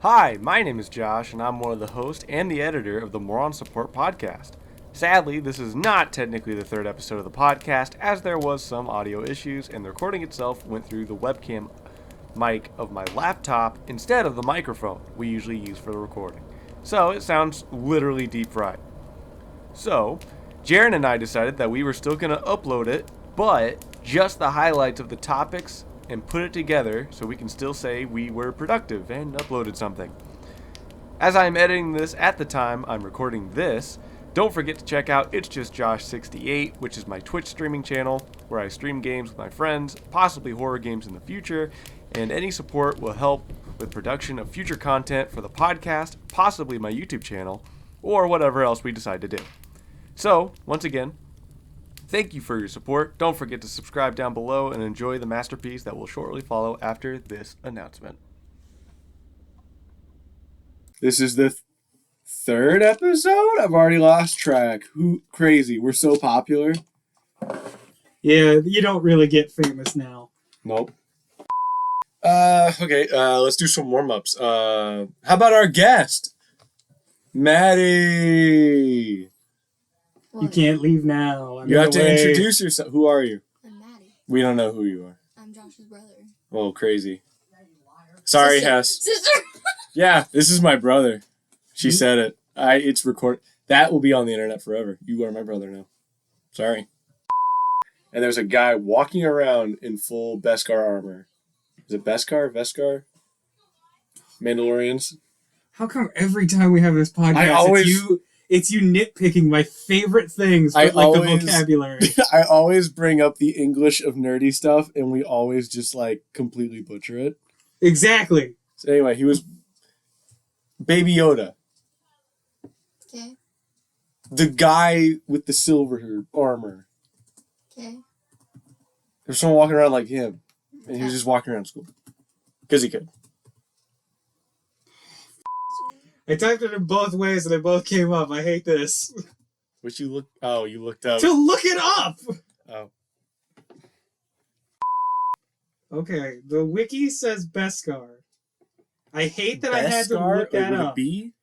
Hi, my name is Josh, and I'm one of the hosts and the editor of the Moron Support podcast. Sadly, this is not technically the third episode of the podcast, as there was some audio issues, and the recording itself went through the webcam mic of my laptop instead of the microphone we usually use for the recording. So it sounds literally deep fried. So, Jaron and I decided that we were still going to upload it, but just the highlights of the topics and put it together so we can still say we were productive and uploaded something. As I'm editing this at the time I'm recording this, don't forget to check out It's Just Josh 68, which is my Twitch streaming channel where I stream games with my friends, possibly horror games in the future, and any support will help with production of future content for the podcast, possibly my YouTube channel, or whatever else we decide to do. So, once again, thank you for your support. Don't forget to subscribe down below and enjoy the masterpiece that will shortly follow after this announcement. This is the third episode? I've already lost track. Crazy. We're so popular. Yeah, you don't really get famous now. Nope. Okay, let's do some warm-ups. How about our guest? Maddie! You can't leave now. You have to introduce yourself. Who are you? I'm Maddie. We don't know who you are. I'm Josh's brother. Oh, crazy. Sorry, Sister. Hess. Sister! Yeah, this is my brother. She said it. It's recorded. That will be on the internet forever. You are my brother now. Sorry. And there's a guy walking around in full Beskar armor. Is it Beskar? Vescar? Mandalorians? How come every time we have this podcast, it's you nitpicking my favorite things with the vocabulary? I always bring up the English of nerdy stuff, and we always just, completely butcher it. Exactly. So anyway, he was Baby Yoda. Okay. The guy with the silver armor. Okay. There's someone walking around like him, and he was just walking around school. Because he could. I typed it in both ways, and they both came up. I hate this. Which you look... Oh, you looked up. To look it up! Oh. Okay, the wiki says Beskar. I hate that I had to look that up. B?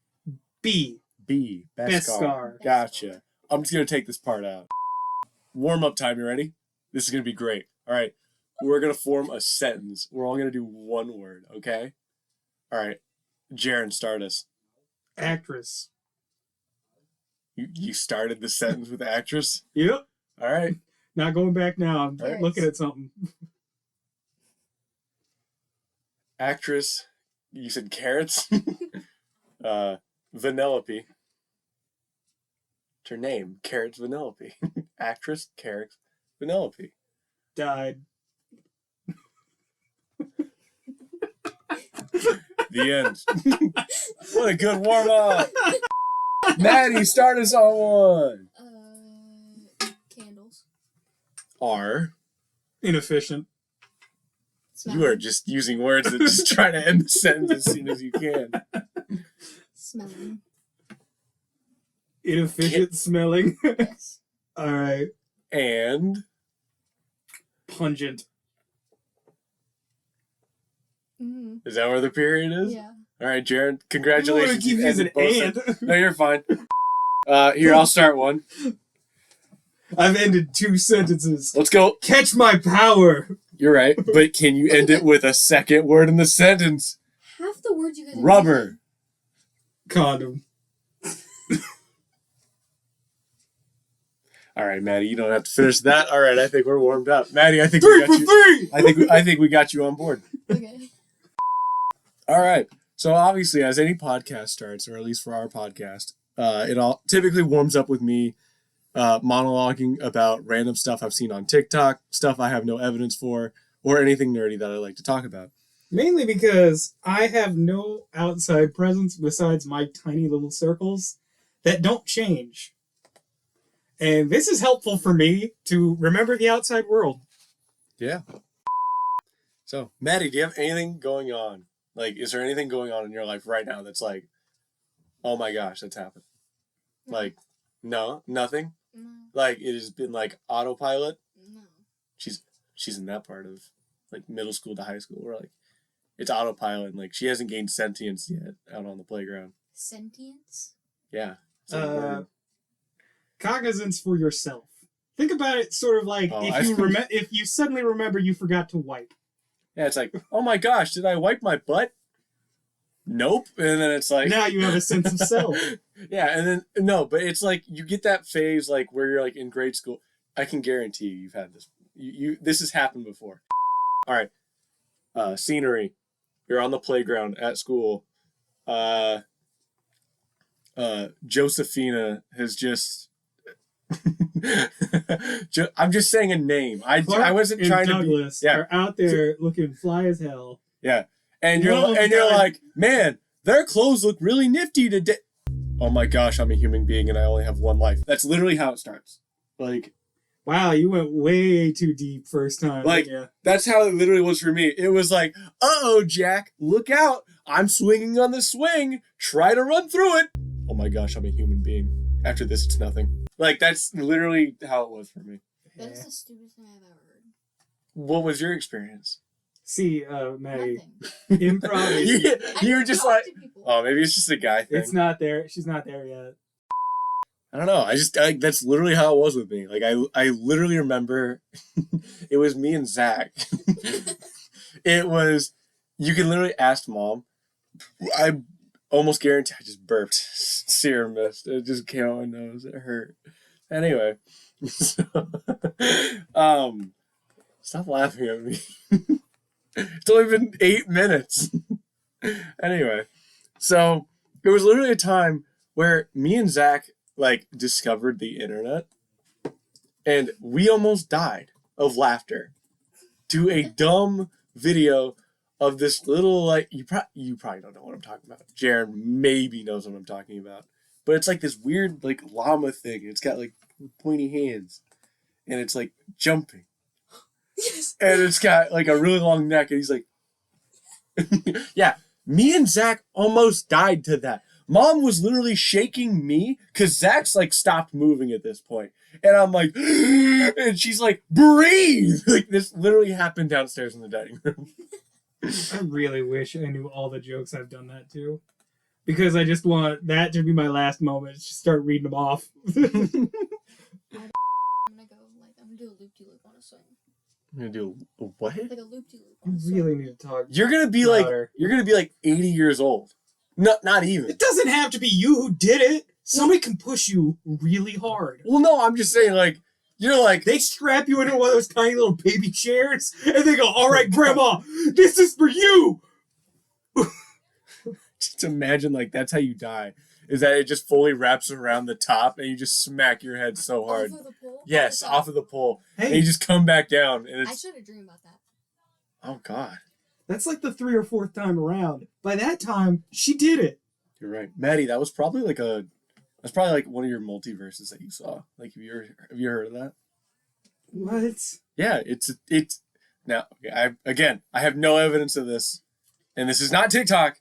B. B. Beskar. Gotcha. I'm just going to take this part out. Warm-up time, you ready? This is going to be great. All right. We're going to form a sentence. We're all going to do one word, okay? All right. Jaron, start us. Actress. You started the sentence with actress? Yep. All right. Not going back now. I'm Yes. looking at something. Actress. You said carrots? Vanellope. It's her name. Carrots Vanellope. Actress, Carrots Vanellope. Died. The end. What a good warm-up. Maddie, start us on one. Candles. R. Inefficient. You are just using words that just try to end the sentence as soon as you can. Smelling. Inefficient smelling. Yes. Alright. And Pungent. is that where the period is? Yeah. All right, Jaron, congratulations. I keep You using ended both and. sen- No, you're fine. Here, I'll start one. I've ended 2 sentences. Let's go. Catch my power. You're right, but can you end it with a second word in the sentence? Half the words you guys are Rubber. Condom. All right, Maddie, you don't have to finish that. All right, I think we're warmed up. Maddie, I think 3 we got for you. 3. I think we got you on board. Okay. All right. So obviously, as any podcast starts, or at least for our podcast, it all typically warms up with me monologuing about random stuff I've seen on TikTok, stuff I have no evidence for, or anything nerdy that I like to talk about. Mainly because I have no outside presence besides my tiny little circles that don't change. And this is helpful for me to remember the outside world. Yeah. So, Maddie, do you have anything going on? Is there anything going on in your life right now that's oh my gosh, that's happened? No, nothing? No. It has been autopilot? No. She's in that part of middle school to high school where It's autopilot. Like, she hasn't gained sentience yet out on the playground. Sentience? Yeah. It's like a bird. Cognizance for yourself. Think about it sort of like Oh, if you suddenly remember you forgot to wipe. Yeah, it's like, oh my gosh, did I wipe my butt? Nope. And then it's like... Now you have a sense of self. Yeah, and then... No, but it's like, you get that phase, like, where you're, like, in grade school. I can guarantee you've had this. This has happened before. All right. Scenery. You're on the playground at school. Josephina has just... I'm just saying a name. I wasn't trying Douglas to be... Yeah. are out there looking fly as hell. Yeah. And you're like, man, their clothes look really nifty today. Oh my gosh, I'm a human being and I only have one life. That's literally how it starts. Like... Wow, you went way too deep first time. Like, that's how it literally was for me. It was like, uh-oh, Jack, look out. I'm swinging on the swing. Try to run through it. Oh my gosh, I'm a human being. After this, it's nothing. Like, that's literally how it was for me. That is the stupidest thing I've ever heard. What was your experience? See, Maddie, Nothing. improv. You're just like, oh, maybe it's just a guy thing. It's not there. She's not there yet. I don't know. That's literally how it was with me. Like, I literally remember it was me and Zach. It was, you can literally ask Mom. I almost guarantee I just burped. Serum mist. It just came out my nose. It hurt. Anyway. Stop laughing at me. It's only been 8 minutes. Anyway. So, it was literally a time where me and Zach like discovered the internet and we almost died of laughter to a dumb video of this little, like, you probably don't know what I'm talking about. Jaron maybe knows what I'm talking about, but it's like this weird like llama thing. It's got like pointy hands and it's like jumping. Yes. And it's got like a really long neck and he's like yeah, me and Zach almost died to that. Mom was literally shaking me because Zach's like stopped moving at this point. And I'm like, and she's like, breathe! Like, this literally happened downstairs in the dining room. I really wish I knew all the jokes I've done that to. Because I just want that to be my last moment. Just start reading them off. I'm gonna do a loop-de-loop on a swing. I'm gonna do a what? Like a loop-de-loop You on a swing. really need to talk. You're gonna be louder. like 80 years old. No, not even. It doesn't have to be you who did it. Somebody can push you really hard. Well, no, I'm just saying, like, you're like... They strap you into one of those tiny little baby chairs, and they go, all right, Grandma, this is for you! Just imagine, like, that's how you die. Is that it just fully wraps around the top, and you just smack your head so hard. Off of the pole? Yes, off of the pole. And Hey, you just come back down, and I it's... should have dreamed about that. Oh, God. that's like the 3rd or 4th time around. By that time, she did it. You're right. Maddie, that was probably like that's probably like one of your multiverses that you saw. Like, have you heard of that? What? Yeah, it's now, okay, I have no evidence of this, and this is not TikTok.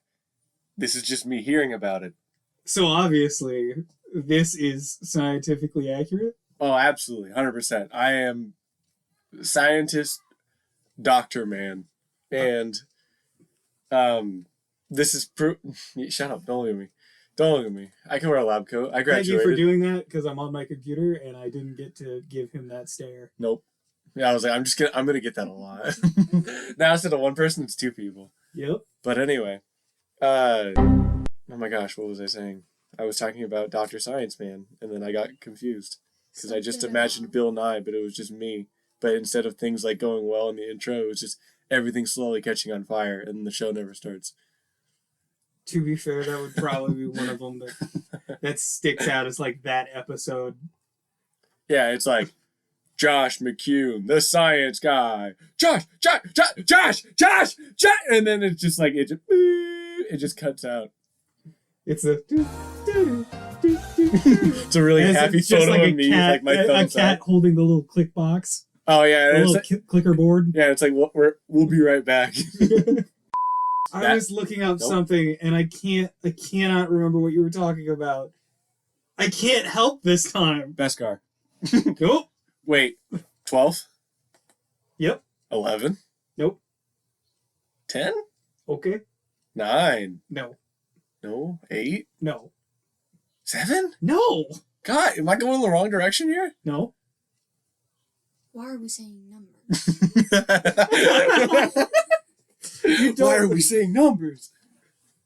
This is just me hearing about it. So obviously, this is scientifically accurate? Oh, absolutely. 100%. I am scientist, doctor man. And, this is shut up. Don't look at me. Don't look at me. I can wear a lab coat. I graduated. Thank you for doing that, because I'm on my computer, and I didn't get to give him that stare. Nope. Yeah, I was like, I'm gonna get that a lot. Now instead of one person, it's 2 people. Yep. But anyway, oh my gosh, what was I saying? I was talking about Dr. Science Man, and then I got confused because I just Something imagined about- Bill Nye, but it was just me. But instead of things like going well in the intro, it was just everything slowly catching on fire, and the show never starts. To be fair, that would probably be one of them that sticks out as like that episode. Yeah, it's like Josh McCune, the science guy. Josh, and then it's just like it just cuts out. It's a It's a really happy photo of me with like my thumbs a cat up. holding the little click box, Oh yeah, the and little clicker board. yeah, it's like we'll be right back. I was looking up something and I cannot remember what you were talking about. I can't help this time. Beskar. Nope. Wait, 12? Yep. 11? Nope. 10? Okay. 9. No. No. 8. No. 7. No. God, am I going in the wrong direction here? No. Why are we saying numbers? Why are we saying numbers?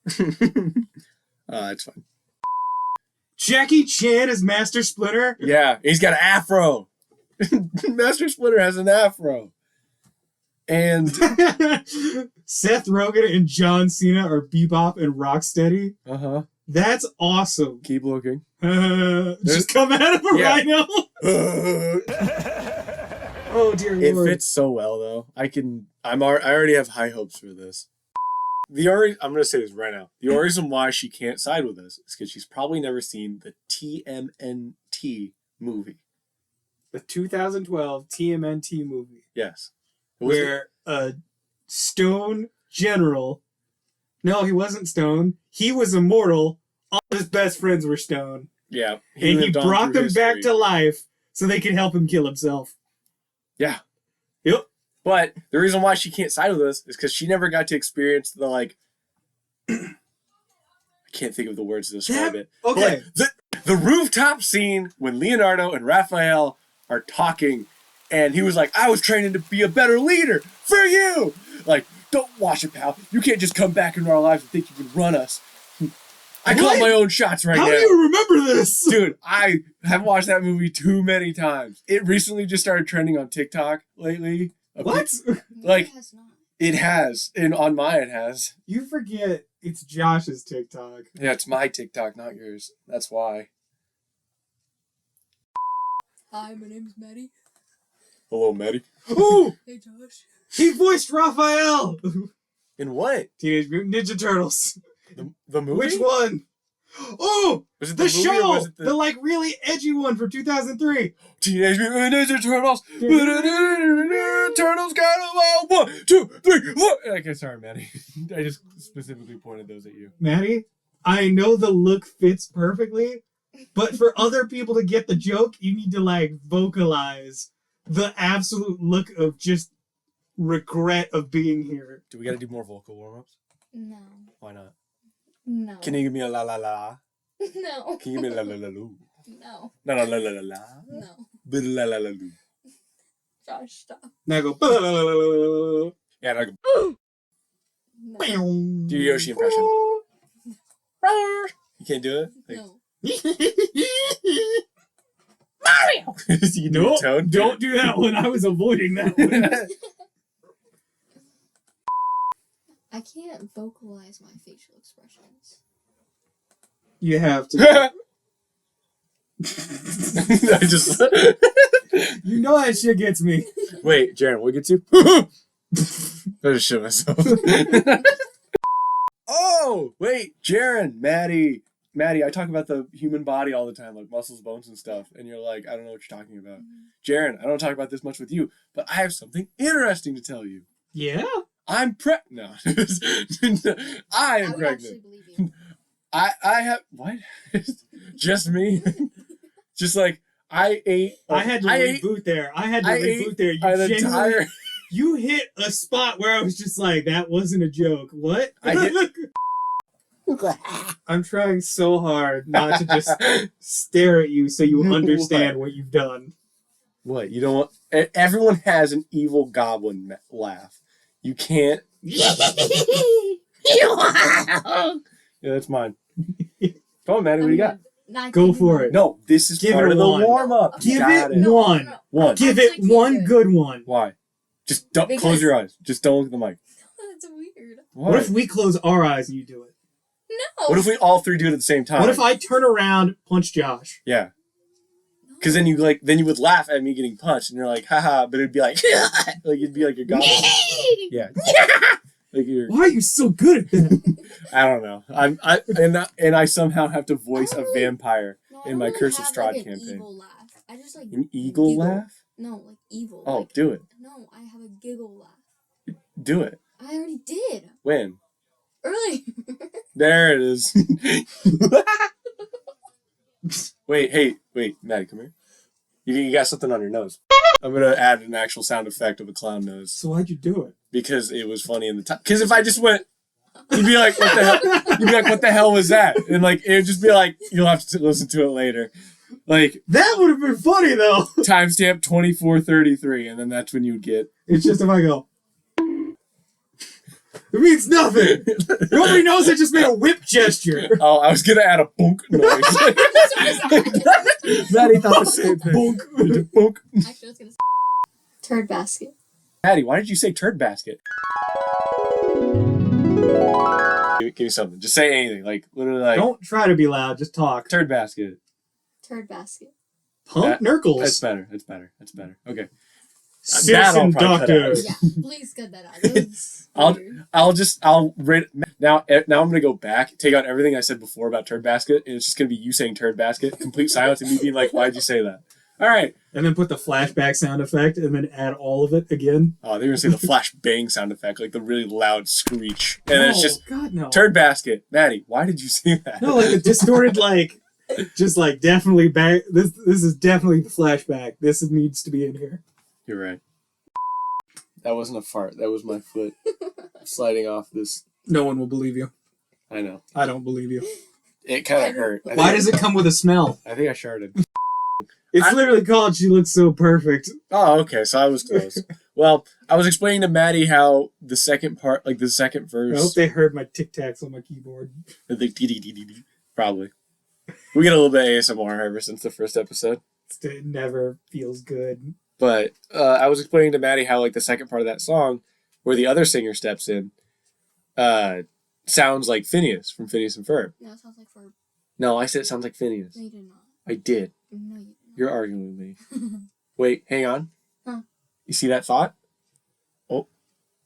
It's fine. Jackie Chan is Master Splinter. Yeah, he's got an afro. Master Splinter has an afro. And Seth Rogen and John Cena are Bebop and Rocksteady. That's awesome. keep looking. Just come at him right now. Oh dear It Lord. fits so well though. I already have high hopes for this. I'm gonna say this right now. The only reason why she can't side with us is because she's probably never seen the TMNT movie. The 2012 TMNT movie. Yes. Where a stone general, no, he wasn't stone, he was immortal, all his best friends were stone. Yeah. And he lived on brought through them back history. to life so they could help him kill himself. Yeah. Yep. But the reason why she can't side with us is because she never got to experience the I can't think of the words to describe it. Okay. But, the rooftop scene when Leonardo and Raphael are talking, and he was like, "I was training to be a better leader for you." Like, don't watch it, pal. You can't just come back into our lives and think you can run us. I call What? my own shots right How now. do you remember this? Dude, I have watched that movie too many times. It recently just started trending on TikTok lately. What? Like- it has not. It has. And on mine it has. You forget it's Josh's TikTok. Yeah, it's my TikTok, not yours. That's why. Hi, my name's Maddie. Hello, Maddie. Ooh! Hey, Josh. He voiced Raphael! In what? Teenage Mutant Ninja Turtles. The movie? Which one? Oh! Was it The movie or show! was it The like really edgy one from 2003. Teenage Mutant Ninja Turtles. Turtles got them all. 1, 2, 3, 4. Okay, sorry, Maddie. I just specifically pointed those at you. Maddie, I know the look fits perfectly, but for other people to get the joke, you need to like vocalize the absolute look of just regret of being here. Do we gotta do more vocal warm-ups? No. Why not? No. Can you give me a la la la? No. Can you give me a la la la loo? No. No, no, la la la la. No. But la la la loo. Josh, stop. Now I go. Yeah, and I go, No. do your Yoshi impression. You can't do it? Like, No. Mario! You do Nope, a tone? don't do that one. I was avoiding that one. I can't vocalize my facial expressions. You have to. I just... You know that shit gets me. Wait, Jaron, what gets you? I just shit myself. Oh, wait, Jaron, Maddie, I talk about the human body all the time, like muscles, bones, and stuff, and you're like, I don't know what you're talking about. Jaron, I don't talk about this much with you, but I have something interesting to tell you. Yeah? I'm No. I am I would pregnant. actually believe you. I have... What? Just me? Just like, I ate... I had to ate reboot there. I had to I reboot ate there. You an genuinely... entire... You hit a spot where I was just like, that wasn't a joke. What? I'm trying so hard not to just stare at you so you understand what you've done. What? You don't want... Everyone has an evil goblin laugh. You can't... Yeah, that's mine. Come on, Maddie, what do you got? Go for it. No, this is Give part it of the one. warm-up. Give Got it one. No. One. Give I it can't one do it. good one. Why? Just don't Because- close your eyes. Just don't look at the mic. That's weird. What if we close our eyes and you do it? No. What if we all three do it at the same time? What if I turn around, punch Josh? Yeah. Because then you would laugh at me getting punched, and you're like, haha, but it'd be like, like it'd be like your goblin. Yeah. Like you're, Why are you so good at that? I don't know. And I somehow have to voice a vampire No, I in my don't Curse of have, Strahd like, an campaign. Evil laugh. I just like An eagle giggle. laugh? No, like evil. Oh, like, do it. No, I have a giggle laugh. Do it. I already did. When? Early. There it is. Wait, Maddie, come here. You got something on your nose. I'm going to add an actual sound effect of a clown nose So why'd you do it? because it was funny in the time. Because if I just went, You'd be like, what the hell? You'd be like, what the hell was that? And like, it'd just be like, you'll have to listen to it later. Like, That would have been funny though. timestamp 24:33, and then that's when you'd get. It's just if I go. It means nothing. Nobody knows I just made a whip gesture. Oh, I was gonna add a bonk noise. Maddie thought the same thing. Bonk. Bonk. Actually, I was gonna say turd basket. Maddie, why did you say turd basket? Give me something. Just say anything. Like, literally, like. Don't try to be loud. Just talk. Turd basket. Turd basket. Pump Nurkles. That's better. That's better. That's better. Okay. Citizen That'll probably cut Doctor. out. Yeah, please cut that out. That was weird. I'll rate now. Now I'm gonna go back, take out everything I said before about turd basket, and it's just gonna be you saying turd basket, complete silence, and me being like, "Why'd you say that?" All right. And then put the flashback sound effect, and then add all of it again. Oh, they're gonna say the flash bang sound effect, like the really loud screech, and then it's just God no. turd basket. Maddie, why did you say that? No, like the distorted, like, just like definitely back. This is definitely the flashback. This needs to be in here. You're right. That wasn't a fart. That was my foot sliding off this. No one will believe you. I know. I don't believe you. It kind of hurt. Why does it come with a smell? I think I sharted. It's literally called "She Looks So Perfect." Oh, okay. So I was close. Well, I was explaining to Maddie how the second part, like the second I verse. hope they heard my tic tacs on my keyboard. The probably. We get a little bit of ASMR ever since the first episode. It never feels good. But I was explaining to Maddie how like the second part of that song, where the other singer steps in, sounds like Phineas from Phineas and Ferb. No, it sounds like for. No, I said it sounds like Phineas. No, you did not. I did. No, you did You're arguing with me. Wait, hang on. Huh. You see that thought?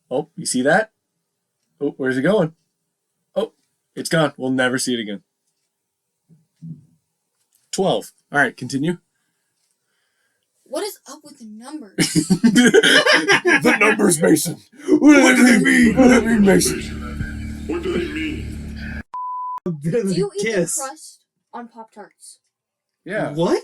Oh, you see that? Oh, where's it going? Oh, it's gone. We'll never see it again. 12. All right, continue. What is up with the numbers? The numbers, Mason. What do they mean? What do they mean, Mason? What do they mean? Do you eat the Kiss. crust on Pop Tarts? Yeah. What?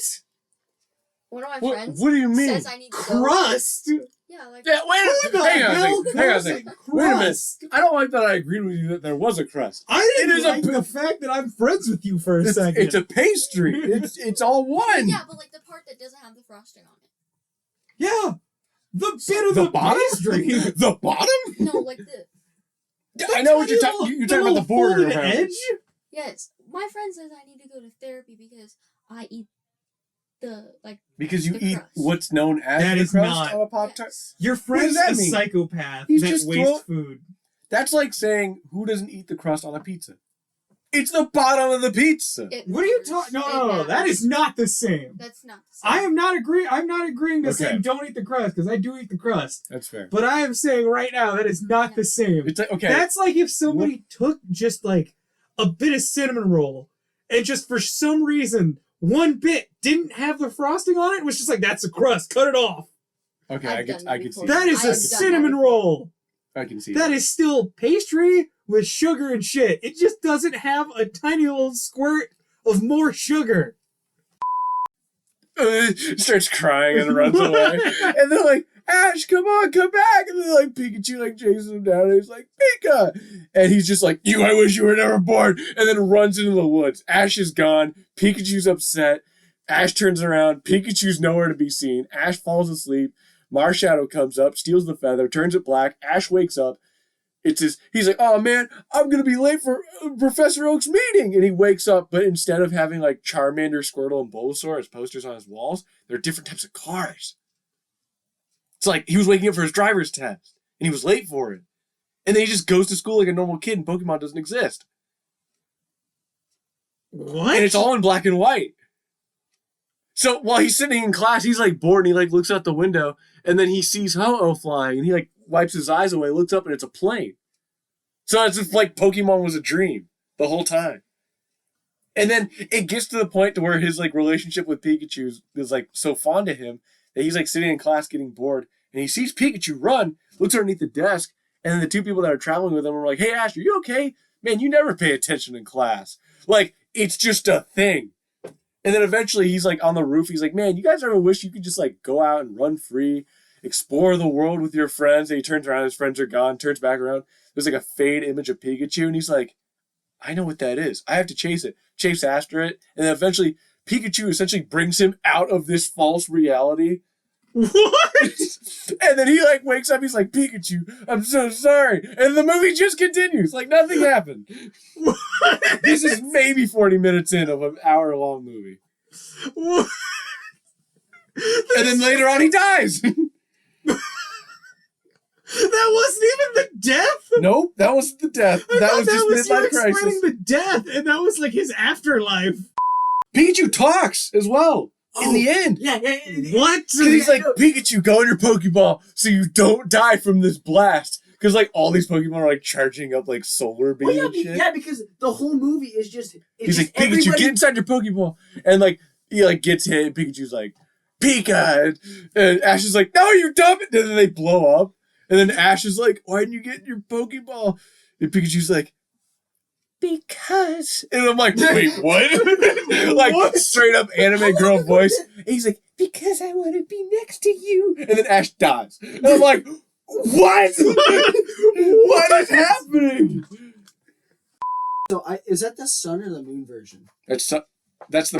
One of my What, friends what do you mean? says I need to go. Crust? Yeah, like Yeah, wait Who a the minute. Hang on a hell second. Hang on a calls second. it Wait a minute. crust? I don't like that I agreed with you that there was a crust. I didn't It is a like the fact that I'm friends with you for a second. It's a pastry. It's all one. yeah, but like the part that doesn't have the frosting on it. Yeah. The bit of the bottom? pastry. The bottom? No, like the Yeah, I know what you're talking. You're talking about the border folded around it. edge. yes. My friend says I need to go to therapy because I eat the like. Because you The eat crust. what's known as That the is crust not- on a Pop Tart. Yes. Your does friend's that a mean? psychopath He's that just wastes food. That's like saying who doesn't eat the crust on a pizza. It's the bottom of the pizza. It What are you matters. talking? It No, that matters. is not the same. That's not the same. I am not agreeing. I'm not agreeing to Okay. saying don't eat the crust because I do eat the crust. That's fair. But I am saying right now that is not the same. It's like, okay. That's like if somebody took just like a bit of cinnamon roll and just for some reason one bit didn't have the frosting on it. It was just like that's a crust. Cut it off. Okay, I've I done can that see. before. That is I a have done that cinnamon before. roll. I can see That is still pastry with sugar and shit. It just doesn't have a tiny little squirt of more sugar. Starts crying and runs away. And they're like, Ash, come on, come back. And then like Pikachu like chases him down and he's like, Pika. And he's just like, I wish you were never born. And then runs into the woods. Ash is gone. Pikachu's upset. Ash turns around. Pikachu's nowhere to be seen. Ash falls asleep. Marshadow comes up, steals the feather, turns it black. Ash wakes up. He's like, oh man, I'm going to be late for Professor Oak's meeting. And he wakes up, but instead of having like Charmander, Squirtle, and Bulbasaur as posters on his walls, they're different types of cars. It's like he was waking up for his driver's test and he was late for it. And then he just goes to school like a normal kid and Pokemon doesn't exist. What? And it's all in black and white. So while he's sitting in class, he's like bored and he like looks out the window and then he sees Ho-Oh flying and he like wipes his eyes away, looks up and it's a plane. So it's just like Pokemon was a dream the whole time. And then it gets to the point to where his like relationship with Pikachu is like so fond of him that he's like sitting in class getting bored and he sees Pikachu run, looks underneath the desk, and then the two people that are traveling with him are like, hey Ash, are you okay? Man, you never pay attention in class. Like, it's just a thing. And then eventually he's like on the roof, he's like, man, you guys ever wish you could just like go out and run free explore the world with your friends. And he turns around, his friends are gone, turns back around. There's like a fade image of Pikachu, and he's like, I know what that is. I have to chase it. Chase after it. And then eventually Pikachu essentially brings him out of this false reality. What? And then he like wakes up, he's like, Pikachu, I'm so sorry. And the movie just continues. Like nothing happened. This is maybe 40 minutes in of an hour-long movie. What? And then later on he dies. That wasn't even the death? Nope, that wasn't the death. I That thought was just you midlife explaining crisis. the death, and that was like his afterlife. Pikachu talks as well in the end. Yeah. What? Because he's like, Pikachu, go in your Pokeball so you don't die from this blast. Because like all these Pokemon are like charging up like solar beam and shit. Yeah, because the whole movie is just. He's like, Pikachu, get inside your Pokeball. And like he like gets hit, and Pikachu's like, Pika! And Ash is like, no, you dumb! And then they blow up. And then Ash is like, why didn't you get in your Pokeball? And Pikachu's like, because. And I'm like, wait, what? Like, What? straight up anime girl voice. And he's like, because I want to be next to you. And then Ash dies. And I'm like, what? What is happening? So is that the sun or the moon version? That's the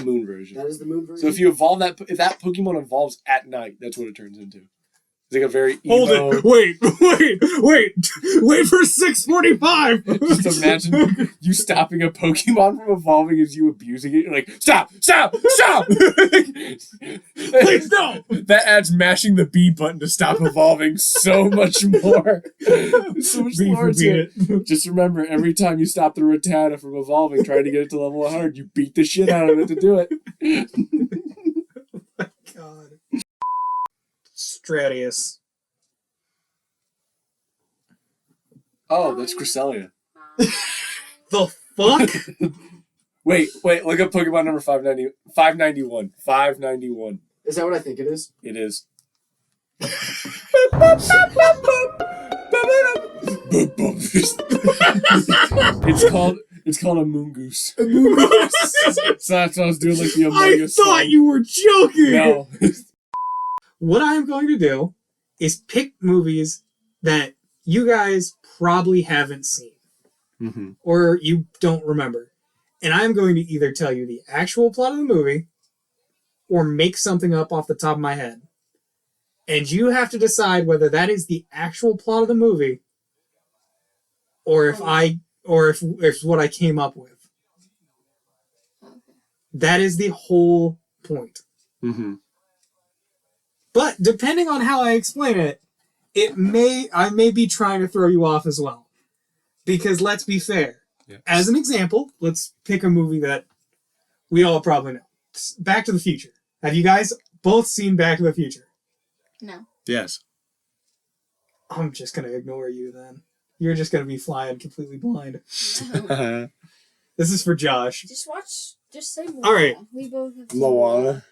moon version. That is the moon version. So if you evolve if that Pokemon evolves at night, that's what it turns into. It's like a very Hold emo. it. Wait for 6:45. Just imagine you stopping a Pokemon from evolving as you abusing it. You're like, stop! Please no. That adds mashing the B button to stop evolving so much more. So much B more for to beat it. Just remember, every time you stop the Rattata from evolving, trying to get it to level 100, you beat the shit out of it to do it. God. Stratius. Oh, that's Cresselia. The fuck? Wait, look up Pokemon number 591. 591. Is that what I think it is? It is. It's called a Moongoose. So that's what I was doing, like the Among I Us thought song. you were joking. No. What I am going to do is pick movies that you guys probably haven't seen Mm-hmm. or you don't remember. And I'm going to either tell you the actual plot of the movie or make something up off the top of my head. And you have to decide whether that is the actual plot of the movie or if it's what I came up with. Okay. That is the whole point. Mm-hmm. But depending on how I explain it, I may be trying to throw you off as well. Because let's be fair. Yeah. As an example, let's pick a movie that we all probably know. Back to the Future. Have you guys both seen Back to the Future? No. Yes. I'm just going to ignore you then. You're just going to be flying completely blind. No. This is for Josh. Just say Moana. All right. We both have seen Moana.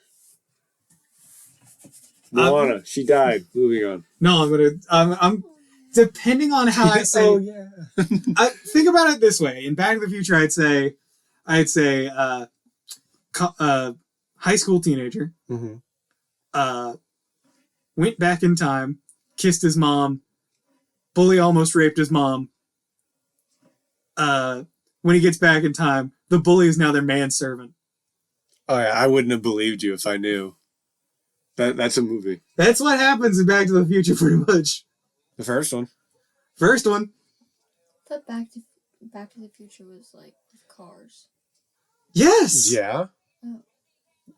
Moana. She died. Moving on. No, I'm depending on how I say. Oh yeah. Think about it this way. In Back to the Future, I'd say, high school teenager, Mm-hmm. went back in time, kissed his mom, bully almost raped his mom. When he gets back in time, the bully is now their manservant. Oh yeah, I wouldn't have believed you if I knew. That's a movie. That's what happens in Back to the Future, pretty much. The first one. First one. I thought Back to the Future was like with cars. Yes. Yeah. Oh.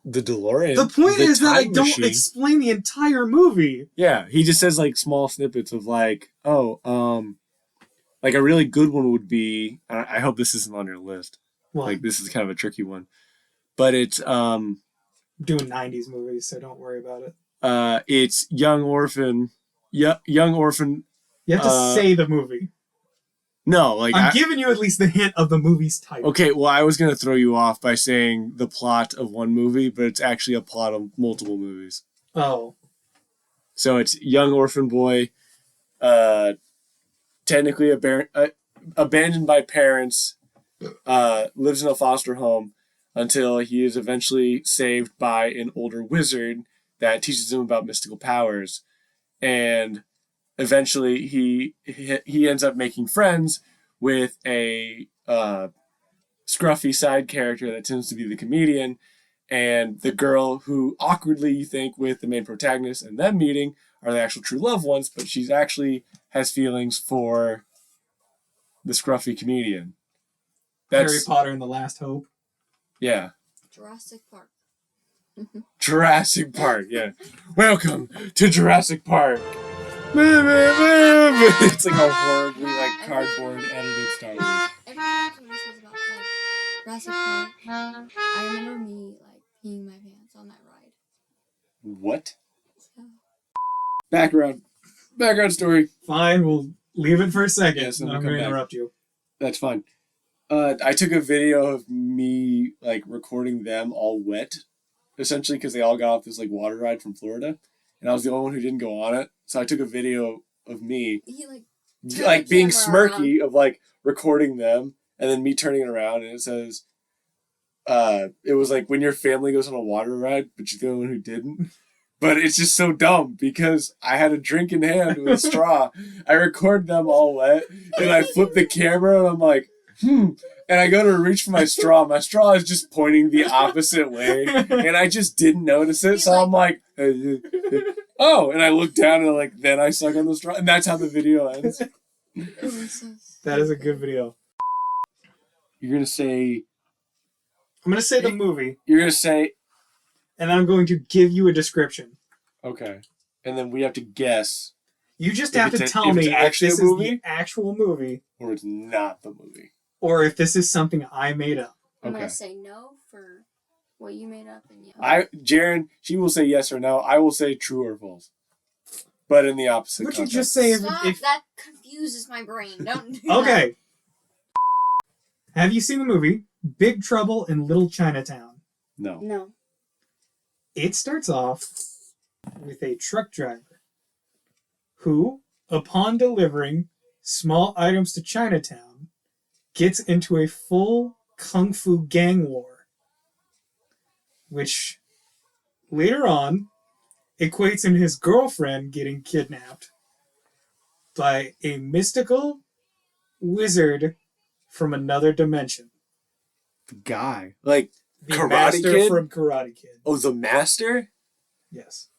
The DeLorean. The point is that I time don't machine. explain the entire movie. Yeah, he just says like small snippets of like, like a really good one would be. I hope this isn't on your list. Well, Like this is kind of a tricky one, but it's I'm doing 90s movies, so don't worry about it. it's young orphan. Yeah, young orphan. You have to say the movie. No, like I'm giving you at least the hint of the movie's title. Okay, well, I was gonna throw you off by saying the plot of one movie, but it's actually a plot of multiple movies. Oh. So it's young orphan boy, technically abandoned by parents, lives in a foster home until he is eventually saved by an older wizard that teaches him about mystical powers. and eventually he ends up making friends with a scruffy side character that tends to be the comedian, and the girl who awkwardly you think with the main protagonist and them meeting are the actual true loved ones, but she's actually has feelings for the scruffy comedian. Harry Potter and the Last Hope. Yeah. Jurassic Park. Jurassic Park, yeah. Welcome to Jurassic Park. It's like a horribly like cardboard edited Star Wars. Every time somebody says about like Jurassic Park, I remember me like peeing my pants on that ride. What? So, Background story. Fine, we'll leave it for a second. Yes, and I'm we'll going to come back. interrupt you. That's fine. I took a video of me like recording them all wet, essentially because they all got off this like water ride from Florida, and I was the only one who didn't go on it. So I took a video of me he like like being camera smirky of like recording them, and then me turning it around, and it says, it was like when your family goes on a water ride, but you're the only one who didn't. But it's just so dumb because I had a drink in hand with a straw. I record them all wet, and I flip the camera, and I'm like, and I go to reach for my straw. My straw is just pointing the opposite way, and I just didn't notice it. So I'm like, oh, and I look down, and like then I suck on the straw, and that's how the video ends. That is a good video. You're gonna say. I'm going to say the movie, You're gonna say. and then I'm going to give you a description. Okay, and then we have to guess, You just If have to it's tell me if actually this a is movie? the actual movie or it's not the movie. or if this is something I made up. I'm Okay. gonna say no for what you made up, and yeah. Jaron, she will say yes or no. I will say true or false, but in the opposite. Would you context. just say Stop! if That confuses my brain. Don't do okay. Have you seen the movie Big Trouble in Little Chinatown? No. that. No. It starts off with a truck driver who, upon delivering small items to Chinatown, gets into a full kung fu gang war, which later on equates in his girlfriend getting kidnapped by a mystical wizard from another dimension. The guy, like The Karate master Kid? from Karate Kid. oh, the master. Yes.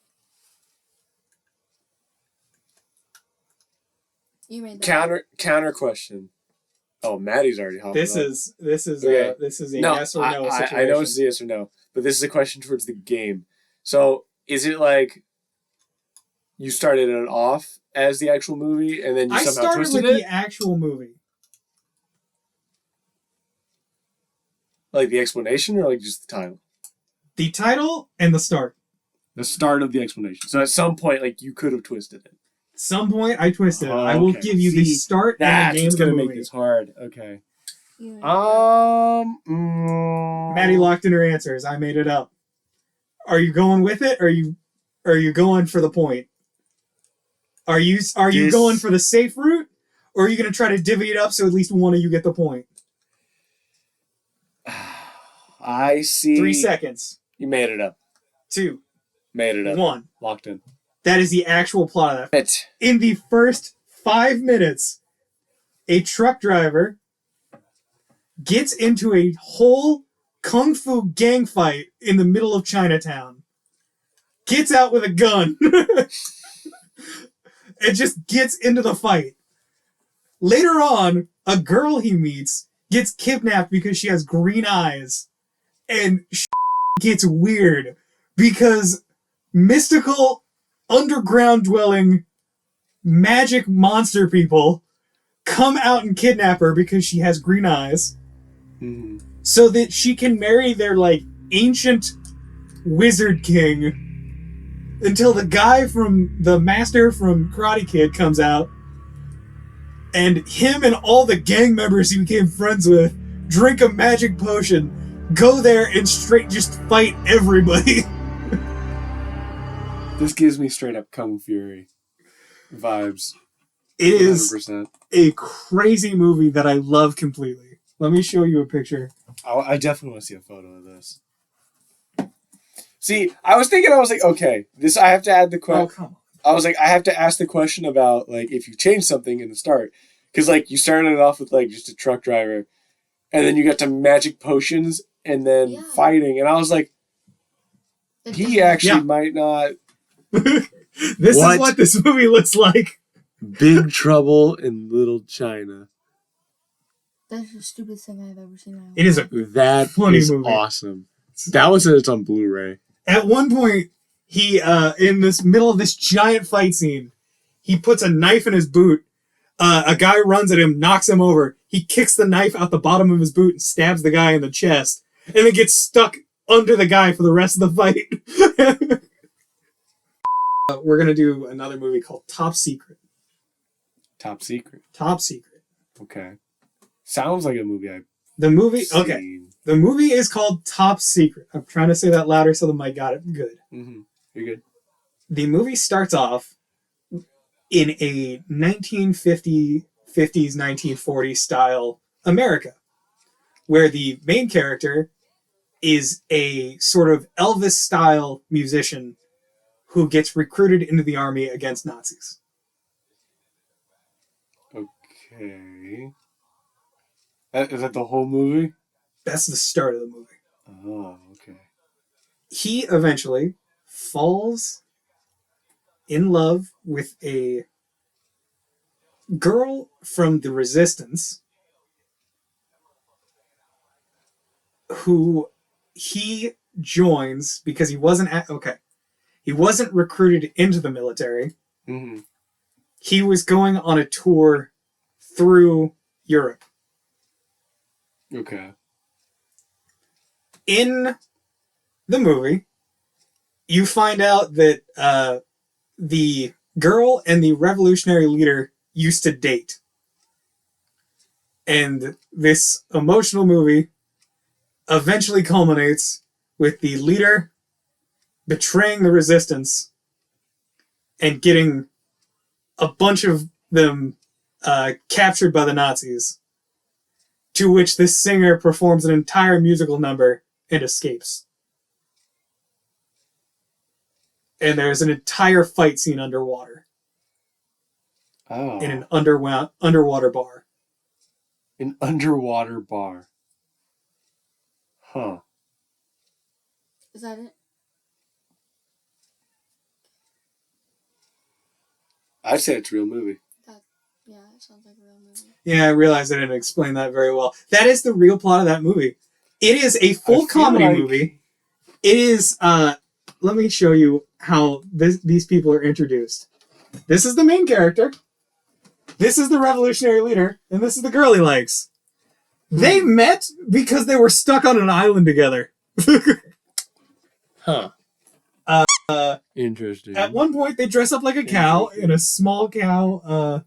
You made that. Counter question. Oh, Maddie's already hopped. This up. is Okay. a No, yes or no situation. I know it's a yes or no, but this is a question towards the game. So, is it like you started it off as the actual movie and then you I somehow started twisted with it? the actual movie. Like the explanation or like just the title? The title and the start. The start of the explanation. So at some point, like you could have twisted it. At some point, I twisted it. Oh, I will okay. give you the See, start and That's the name what's of the gonna movie. make this hard. Okay. You made that. Maddie locked in her answers. I made it up. Are you going with it? Or are you going for the point? Are you going for the safe route? Or are you going to try to divvy it up so at least one of you get the point? I see. 3 seconds. You made it up. 2, Made it up. 1. Locked in. That is the actual plot of that. It. In the first 5 minutes, a truck driver gets into a whole kung fu gang fight in the middle of Chinatown. Gets out with a gun. And just gets into the fight. Later on, a girl he meets gets kidnapped because she has green eyes. And gets weird because mystical, underground dwelling, magic monster people come out and kidnap her because she has green eyes. Mm-hmm. So that she can marry their, like, ancient wizard king until the guy from the master from Karate Kid comes out and him and all the gang members he became friends with drink a magic potion, go there and straight just fight everybody. This gives me straight up Kung Fury vibes. It is 100%. a crazy movie that I love completely. Let me show you a picture. I definitely want to see a photo of this. See, I was like, okay, this I have to add the Oh, question. come on. I was like, I have to ask the question about like if you change something in the start, because like you started it off with like just a truck driver, and then you got to magic potions and then Yeah. fighting, and I was like, It he doesn't- actually Yeah. might not. This What? is what this movie looks like. Big Trouble in Little China. That's the stupidest thing I've ever seen. In my It is a life. That Funny is movie. awesome. That was it's on Blu-ray. At one point, he in this middle of this giant fight scene, he puts a knife in his boot. A guy runs at him, knocks him over. He kicks the knife out the bottom of his boot and stabs the guy in the chest, and then gets stuck under the guy for the rest of the fight. We're gonna do another movie called Top Secret. Top Secret. Top Secret. Okay. Sounds like a movie I've The movie. seen. Okay. The movie is called Top Secret. I'm trying to say that louder so the mic got it good. Mm-hmm. You're good. The movie starts off in a 1950s, 1940s style America, where the main character is a sort of Elvis style musician who gets recruited into the army against Nazis. Okay. Is that the whole movie? That's the start of the movie. Oh, okay. He eventually falls in love with a girl from the resistance who he joins because he wasn't he wasn't recruited into the military. Mm-hmm. He was going on a tour through Europe. Okay. In the movie, you find out that the girl and the revolutionary leader used to date. And this emotional movie eventually culminates with the leader betraying the resistance and getting a bunch of them captured by the Nazis, to which this singer performs an entire musical number and escapes. And there's an entire fight scene underwater Oh. in an underwater bar. An underwater bar. Huh. Is that it? I'd say it's a real movie. Yeah, it sounds like a real movie. Yeah, I realized I didn't explain that very well. That is the real plot of that movie. It is a I full feel comedy like- movie. It is, let me show you how these people are introduced. This is the main character. This is the revolutionary leader. And this is the girl he likes. They met because they were stuck on an island together. Huh. Interesting. At one point, they dress up like a cow, and a small cow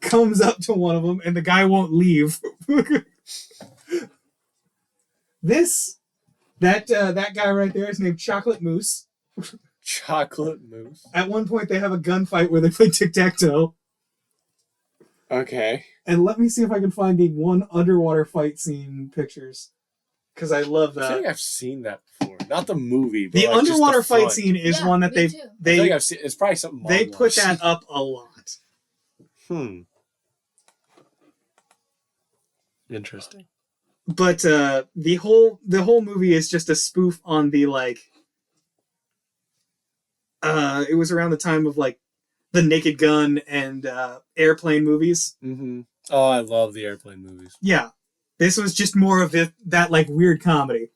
comes up to one of them, and the guy won't leave. That guy right there is named Chocolate Moose. Chocolate Moose. At one point, they have a gunfight where they play tic-tac-toe. Okay. And let me see if I can find the one underwater fight scene pictures, because I love I that. feel like I've seen that before. Not the movie, but The like just underwater the fight front. scene is Yeah, one that me too. I feel they like I've seen. It's probably something. they Mom put watched. that up a lot. Interesting. But the whole movie is just a spoof on the like. It was around the time of like the Naked Gun and airplane movies. Mm-hmm. Oh, I love the airplane movies. Yeah, this was just more of that like weird comedy.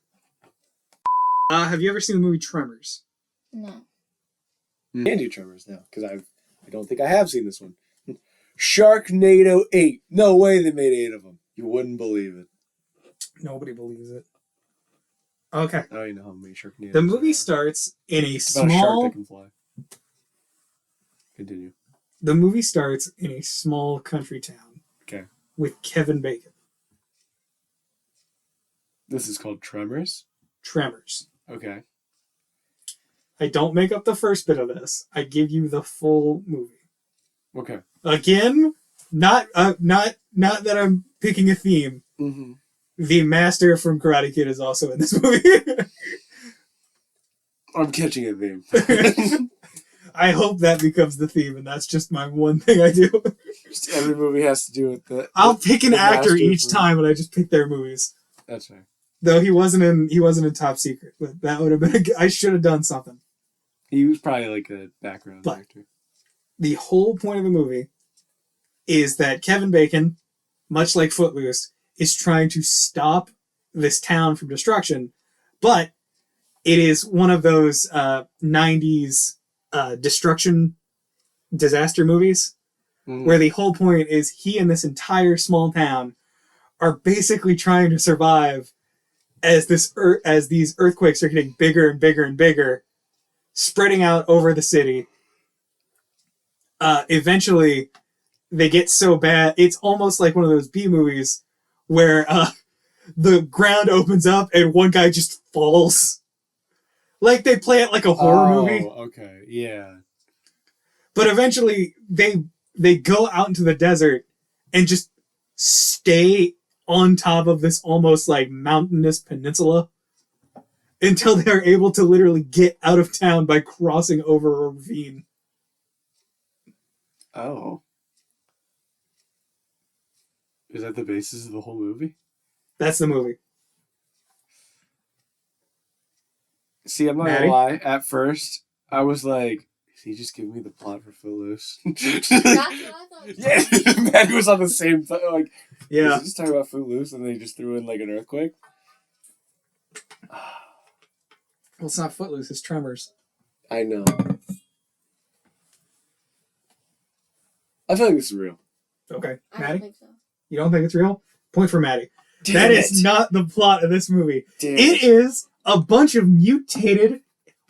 Have you ever seen the movie Tremors? No. Can do Tremors now because I don't think I have seen this one. Sharknado 8. No way they made 8 of them. You wouldn't believe it. Nobody believes it. Okay. I don't even know how many Sharknados. The movie there are. starts in a It's about a shark small. that can fly. Continue. The movie starts in a small country town. Okay. With Kevin Bacon. This is called Tremors. Tremors. Okay. I don't make up the first bit of this. I give you the full movie. Okay. Again, not that I'm picking a theme. Mm-hmm. The master from Karate Kid is also in this movie. I'm catching a theme. I hope that becomes the theme, and that's just my one thing I do. Just every movie has to do with the. I'll pick an the actor master each for- time, and I just pick their movies. That's right. Though he wasn't in Top Secret, but that would have been. I should have done something. He was probably like a background But- actor. The whole point of the movie is that Kevin Bacon, much like Footloose, is trying to stop this town from destruction, but it is one of those 90s destruction disaster movies where the whole point is he and this entire small town are basically trying to survive as these earthquakes are getting bigger and bigger and bigger, spreading out over the city. Eventually, they get so bad, it's almost like one of those B movies where the ground opens up and one guy just falls. Like they play it like a horror movie. Okay, yeah. But eventually, they go out into the desert and just stay on top of this almost like mountainous peninsula until they're able to literally get out of town by crossing over a ravine. Oh. Is that the basis of the whole movie? That's the movie. See, I'm not Maddie? gonna lie. At first, I was like, "Is he just giving me the plot for Footloose?" That's what I thought. Yeah, Maddie was on the same thing. Like, Yeah. is he just talking about Footloose, and they just threw in like an earthquake? Well, it's not Footloose, it's Tremors. I know. I feel like this is real. Okay. I don't Maddie? think so. You don't think it's real? Point for Maddie. Damn That it. is not the plot of this movie. Damn It is a bunch of mutated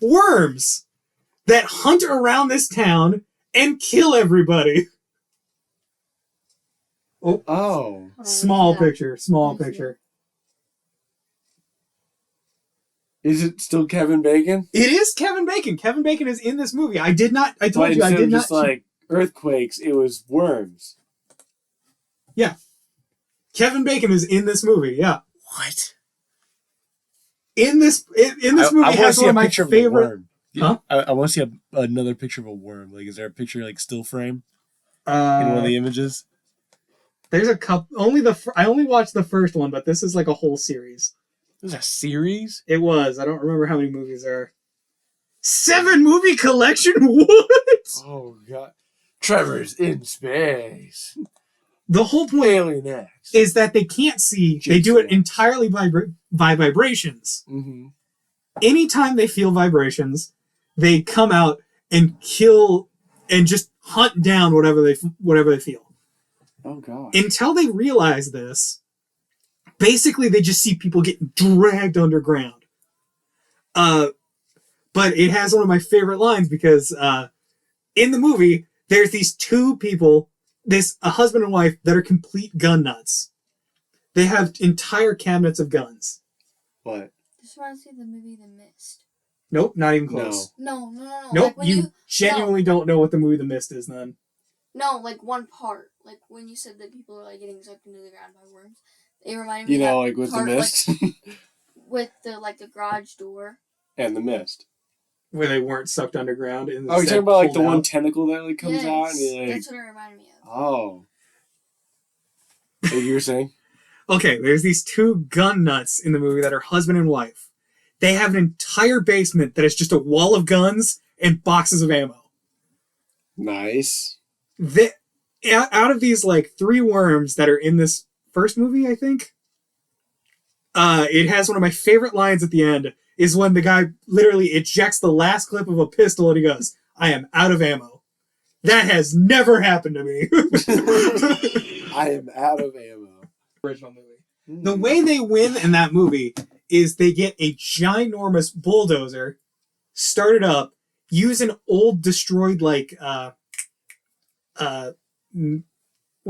worms that hunt around this town and kill everybody. Oh. Hold on, Small let me see picture, small Let me see picture. Is it still Kevin Bacon? It is Kevin Bacon. Kevin Bacon is in this movie. I told But you, I instead did of not. just like earthquakes, it was worms. Kevin Bacon is in this movie, yeah. What? In this movie has one of my favorite. Huh? I want to see another picture of a worm. Like, is there a picture like still frame in one of the images? There's a couple. I only watched the first one, but this is like a whole series. There's a series. It was. I don't remember how many movies there are. 7 movie collection? What? Oh god, Trevor's in space. The whole point Alien X. is that they can't see. They do it entirely by vibrations. Mm-hmm. Anytime they feel vibrations, they come out and kill and just hunt down whatever they feel. Oh god. Until they realize this, basically they just see people getting dragged underground. But it has one of my favorite lines because in the movie there's these two people, a husband and wife that are complete gun nuts. They have entire cabinets of guns. What? Just want to see the movie The Mist. Nope, not even close. No. Nope, Like when you genuinely don't know what the movie The Mist is then. No, like one part. Like when you said that people are like getting sucked into the ground by worms. It reminded me You of know, that like with the part, mist with the garage door. and the mist. Where they weren't sucked underground. And Oh, you're instead talking about like the pulled one out. tentacle that like comes out and you're like, That's what it reminded me of. oh. What you were saying? Okay, there's these two gun nuts in the movie that are husband and wife. They have an entire basement that is just a wall of guns and boxes of ammo. Nice. Out of these like 3 worms that are in this first movie, I think, it has one of my favorite lines at the end is when the guy literally ejects the last clip of a pistol and he goes, "I am out of ammo." That has never happened to me. I am out of ammo. Original movie. The way they win in that movie is they get a ginormous bulldozer, started up, use an old destroyed like what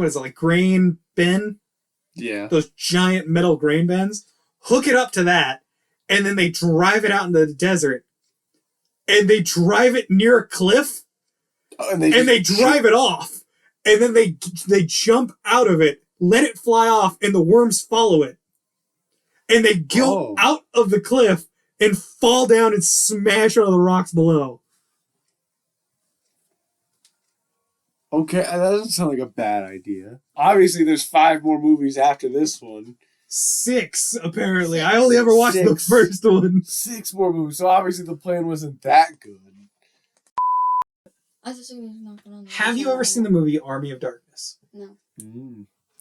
is it, like grain bin? Yeah. Those giant metal grain bins, hook it up to that, and then they drive it out into the desert, and they drive it near a cliff, Oh, and they drive it off, and then they jump out of it, let it fly off, and the worms follow it, and they go out of the cliff and fall down and smash onto the rocks below. Okay, that doesn't sound like a bad idea. Obviously, there's 5 more movies after this one. 6, apparently. I only ever watched the 6. first one. 6 more movies. So obviously the plan wasn't that good. I just think there's nothing on the Have you ever seen the movie Army of Darkness? No.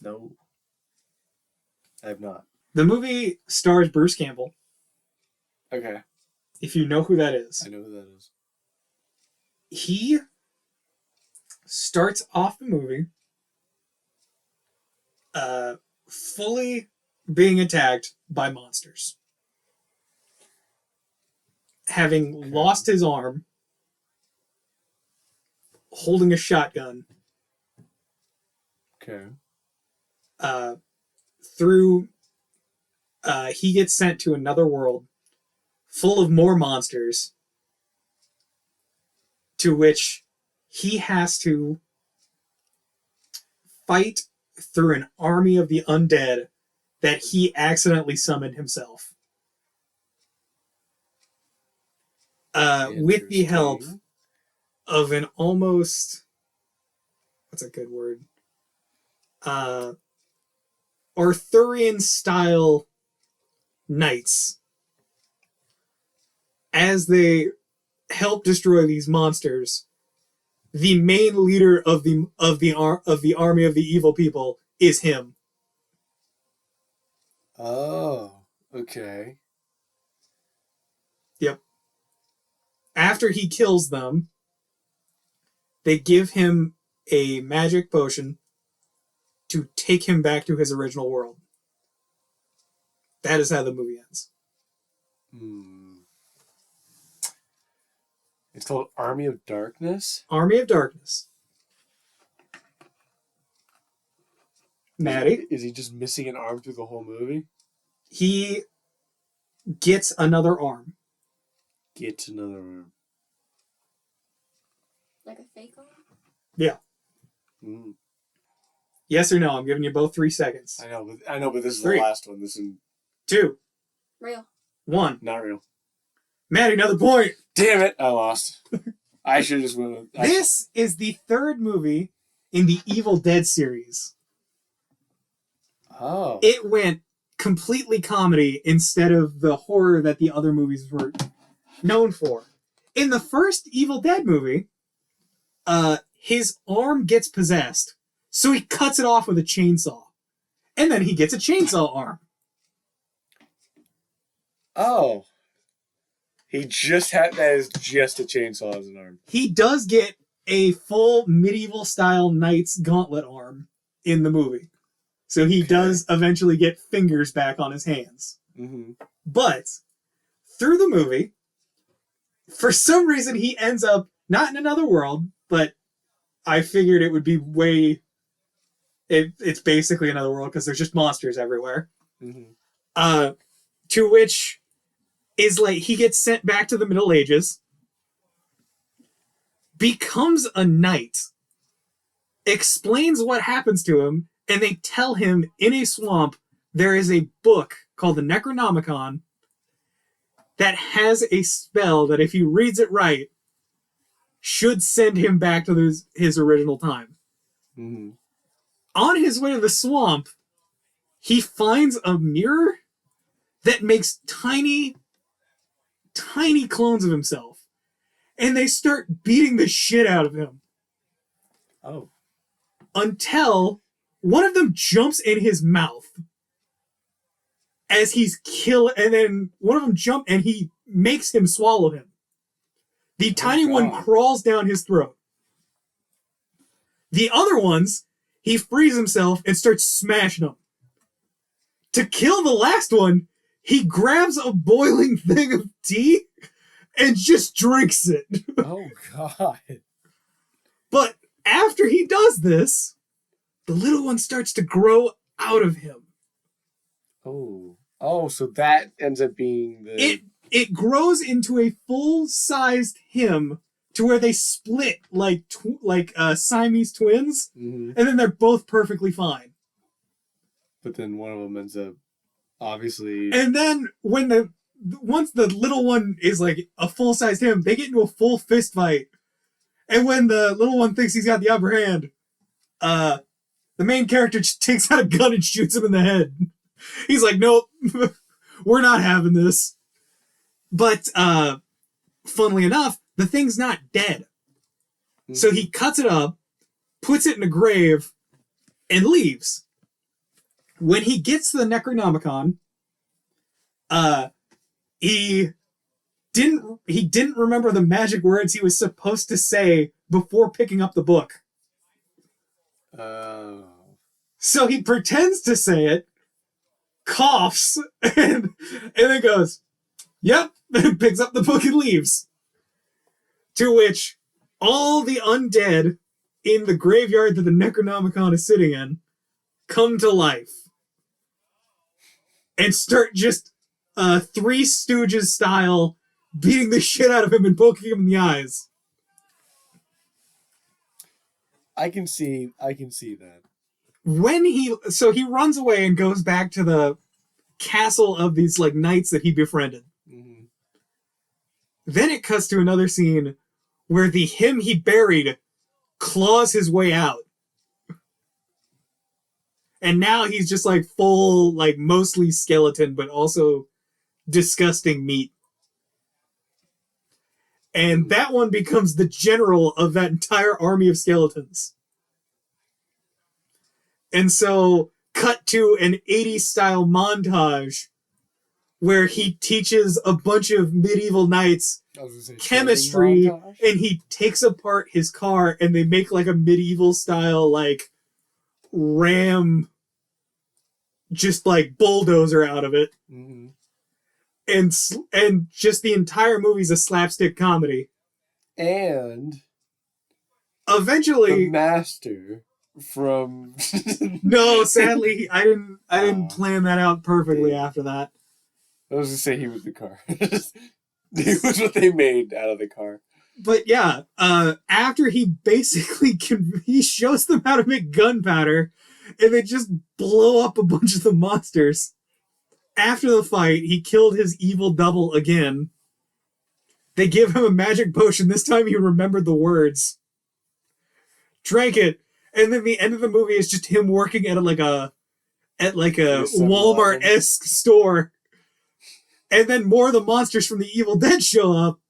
No. I have not. The movie stars Bruce Campbell, Okay. if you know who that is. I know who that is. He starts off the movie fully being attacked by monsters. Having lost his arm, holding a shotgun, Okay. he gets sent to another world full of more monsters, to which he has to fight through an army of the undead that he accidentally summoned himself. With the help of an almost... what's a good word? Arthurian-style knights. As they help destroy these monsters, the main leader of the army of the evil people is him. Oh, okay. Yep. After he kills them, they give him a magic potion to take him back to his original world. That is how the movie ends. It's called Army of Darkness? Army of Darkness. Maddie? Is he just missing an arm through the whole movie? He gets another arm. Gets another arm. Like a fake one? Yeah. Mm. Yes or no? I'm giving you both 3 seconds. I know, but this is 3. the last one. This is 2. Real. 1. not real. Maddie, another point. Damn it! I lost. I should have just went with... This is the 3rd movie in the Evil Dead series. Oh. It went completely comedy instead of the horror that the other movies were known for. In the first Evil Dead movie, his arm gets possessed, so he cuts it off with a chainsaw. And then he gets a chainsaw arm. Oh. He just had... That is just a chainsaw as an arm. He does get a full medieval-style knight's gauntlet arm in the movie. So he does eventually get fingers back on his hands. Mm-hmm. But through the movie, for some reason he ends up not in another world, but I figured it would be way... It's basically another world because there's just monsters everywhere. Mm-hmm. To which is like he gets sent back to the Middle Ages, becomes a knight, explains what happens to him, and they tell him in a swamp there is a book called the Necronomicon that has a spell that if he reads it right should send him back to his original time. Mm-hmm. On his way to the swamp, he finds a mirror that makes tiny clones of himself. And they start beating the shit out of him. Oh. Until one of them jumps in his mouth as he's and then one of them jumps and he makes him swallow him. The tiny one crawls down his throat. The other ones, he frees himself and starts smashing them. To kill the last one, he grabs a boiling thing of tea and just drinks it. Oh, God. But after he does this, the little one starts to grow out of him. Oh. Oh, so that ends up being the... It grows into a full-sized him to where they split like Siamese twins, Mm-hmm. and then they're both perfectly fine. But then one of them ends up obviously... And then once the little one is like a full-sized him, they get into a full fist fight. And when the little one thinks he's got the upper hand, the main character just takes out a gun and shoots him in the head. He's like, nope, we're not having this. But, funnily enough, the thing's not dead. So he cuts it up, puts it in a grave, and leaves. When he gets to the Necronomicon, he didn't remember the magic words he was supposed to say before picking up the book. Oh. So he pretends to say it, coughs, and then goes, yep, and picks up the book and leaves. To which all the undead in the graveyard that the Necronomicon is sitting in come to life and start just Three Stooges style beating the shit out of him and poking him in the eyes. I can see that. When he runs away and goes back to the castle of these like knights that he befriended. Mm-hmm. Then it cuts to another scene where the him he buried claws his way out. And now he's just like full, like mostly skeleton, but also disgusting meat. And that one becomes the general of that entire army of skeletons. And so, cut to an 80s style montage where he teaches a bunch of medieval knights chemistry, and he takes apart his car and they make like a medieval style like ram just like bulldozer out of it. Mm-hmm. And just the entire movie's a slapstick comedy. And eventually the master from no, sadly I didn't plan that out perfectly after that. I was gonna say he was the car. He was what they made out of the car. But yeah, after he basically he shows them how to make gunpowder, and they just blow up a bunch of the monsters. After the fight, he killed his evil double again. They give him a magic potion. This time he remembered the words. Drank it, and then the end of the movie is just him working at a Walmart-esque store. And then more of the monsters from the Evil Dead show up.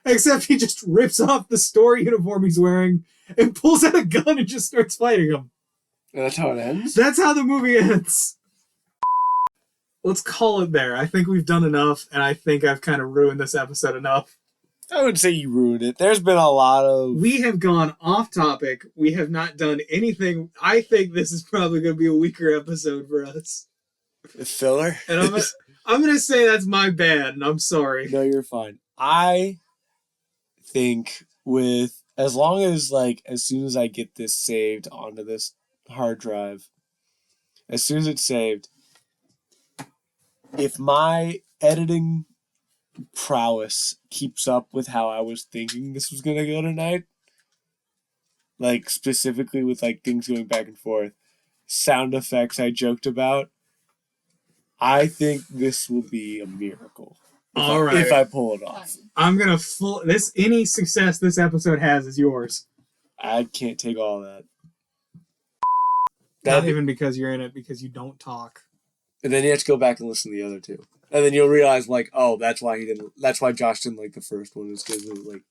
Except he just rips off the store uniform he's wearing and pulls out a gun and just starts fighting them. And that's how it ends? That's how the movie ends. Let's call it there. I think we've done enough, and I think I've kind of ruined this episode enough. I would say you ruined it. There's been a lot of... We have gone off topic. We have not done anything. I think this is probably going to be a weaker episode for us. A filler? And I'm going to say that's my bad, and I'm sorry. No, you're fine. I think with... As long as, like, as soon as I get this saved onto this hard drive, as soon as it's saved, if my editing prowess keeps up with how I was thinking this was going to go tonight, like, specifically with, like, things going back and forth, sound effects I joked about, I think this will be a miracle. If I pull it off. I'm gonna any success this episode has is yours. I can't take all that. Not even because you're in it, because you don't talk. And then you have to go back and listen to the other two. And then you'll realize, like, oh, that's why Josh didn't like the first one, is because it was like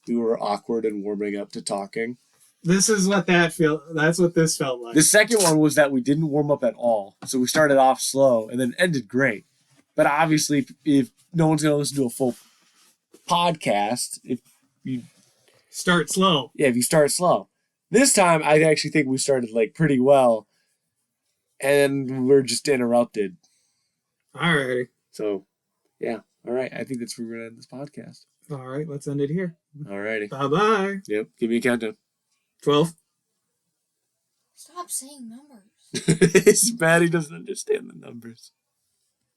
we were awkward and warming up to talking. That's what this felt like. The second one was that we didn't warm up at all. So we started off slow and then ended great. But obviously, if no one's going to listen to a full podcast, if you start slow. Yeah, if you start slow. This time, I actually think we started, like, pretty well. And we're just interrupted. Alrighty. So, yeah. All right. I think that's where we're going to end this podcast. All right. Let's end it here. Alrighty. Bye-bye. Yep. Give me a countdown. 12. Stop saying numbers. It's bad he doesn't understand the numbers.